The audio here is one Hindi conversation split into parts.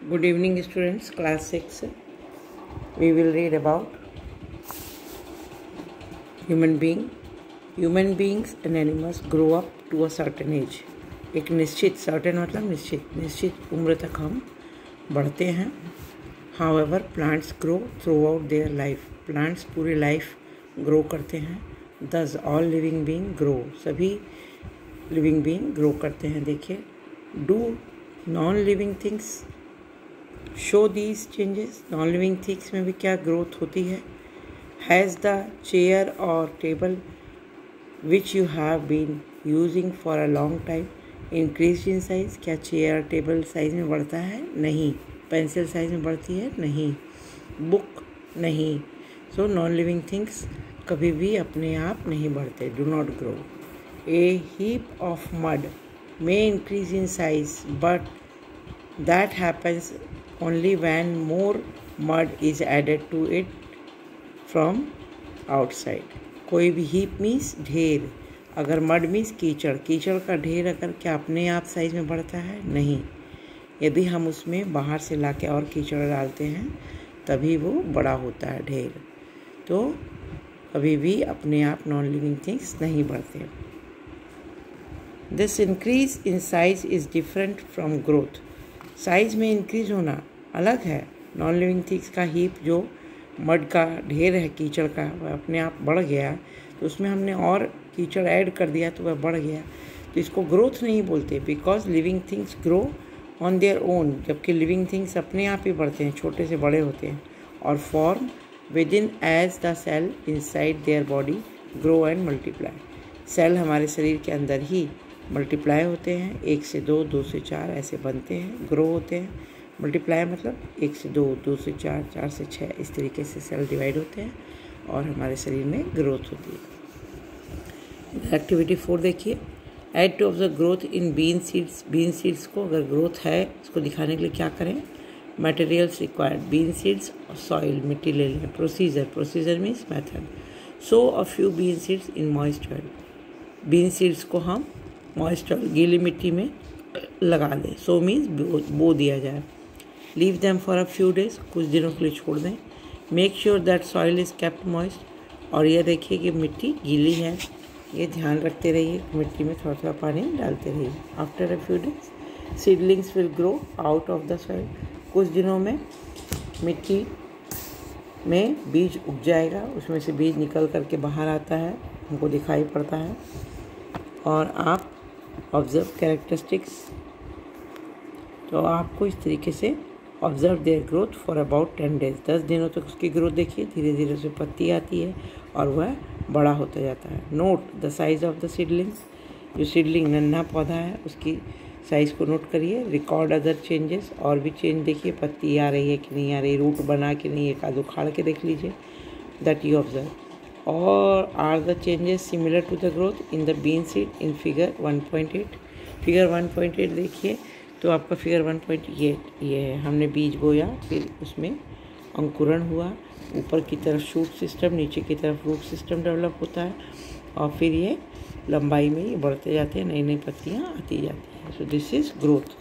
Good evening, students. Class 6. We will read about human being. Human beings and animals grow up to a certain age. एक निश्चित certain मतलब निश्चित उम्र तक हम बढ़ते हैं. However, plants grow throughout their life. Plants पूरी life grow करते हैं. Thus, all living being grow. सभी living being grow करते हैं. देखिए, do non-living things show these changes? Non-living things में भी क्या growth होती है? Has the chair or table which you have been using for a long time increased in size? क्या चेयर टेबल साइज में बढ़ता है? नहीं. पेंसिल साइज में बढ़ती है? नहीं. बुक? नहीं. सो नॉन लिविंग थिंग्स कभी भी अपने आप नहीं बढ़ते. Do not grow. A heap of mud may increase in size, but that happens only when more mud is added to it from outside. कोई भी हीप मीन्स ढेर. अगर मड मीन्स कीचड़. कीचड़ का ढेर अगर क्या अपने आप साइज में बढ़ता है? नहीं. यदि हम उसमें बाहर से लाके और कीचड़ डालते हैं तभी वो बड़ा होता है ढेर. तो कभी भी अपने आप नॉन लिविंग थिंग्स नहीं बढ़ते. This increase in size is different from growth. Size में इंक्रीज होना अलग है. नॉन लिविंग थिंग्स का हीप जो मड का ढेर है कीचड़ का वह अपने आप बढ़ गया तो उसमें हमने और कीचड़ ऐड कर दिया तो वह बढ़ गया. तो इसको ग्रोथ नहीं बोलते. Because living things grow on their own. जबकि लिविंग थिंग्स अपने आप ही बढ़ते हैं, छोटे से बड़े होते हैं और form within as the cell inside their body grow and multiply. Cell हमारे शरीर के अंदर ही मल्टीप्लाई होते हैं. 1 से 2, 2 से 4 ऐसे बनते हैं, ग्रो होते हैं. मल्टीप्लाई मतलब 1 से 2, 2 से 4, 4 से 6 इस तरीके से सेल डिवाइड होते हैं और हमारे शरीर में ग्रोथ होती है. एक्टिविटी 4 देखिए. Aid to observe growth in bean seeds. Bean seeds को अगर ग्रोथ है इसको दिखाने के लिए क्या करें? Materials required. बीन सीड्स और सॉइल मिट्टी ले लें. Procedure means method. So a few bean seeds in moist oil. Bean seeds को हम मॉइस्ट ऑयल गीली मिट्टी में लगा दें. सो मीन्स बो दिया जाए. Leave them for a few days. कुछ दिनों के लिए छोड़ दें. Make sure that soil is kept moist. और यह देखिए कि मिट्टी गीली है. ये ध्यान रखते रहिए. मिट्टी में थोड़ा थोड़ा पानी डालते रहिए. After a few days seedlings will grow out of the soil. कुछ दिनों में मिट्टी में बीज उग जाएगा. उसमें से बीज निकल करके बाहर आता है, हमको दिखाई पड़ता है. और आप ऑब्जर्व कैरेक्टरिस्टिक्स. तो आपको इस तरीके से observe their growth for about 10 days. 10 दिनों तक उसकी ग्रोथ देखिए. धीरे धीरे उसमें पत्ती आती है और वह बड़ा होता जाता है. Note the size of the seedlings. जो सीडलिंग नन्हा पौधा है उसकी साइज़ को नोट करिए. Record other changes. और भी चेंज देखिए. पत्ती आ रही है कि नहीं आ रही, रूट बना कि नहीं, एक आध उखाड़ के देख लीजिए. That you observe. और are the changes similar to the growth in the bean seed in figure 1.8. Figure 1.8 देखिए. तो आपका फिगर 1.8 ये है. हमने बीज बोया, फिर उसमें अंकुरण हुआ, ऊपर की तरफ शूट सिस्टम, नीचे की तरफ रूट सिस्टम डेवलप होता है और फिर ये लंबाई में ये बढ़ते जाते हैं, नई नई पत्तियाँ आती जाती हैं. So this is growth.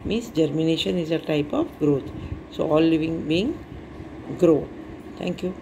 Means germination is a type of growth. So all living being grow. Thank you.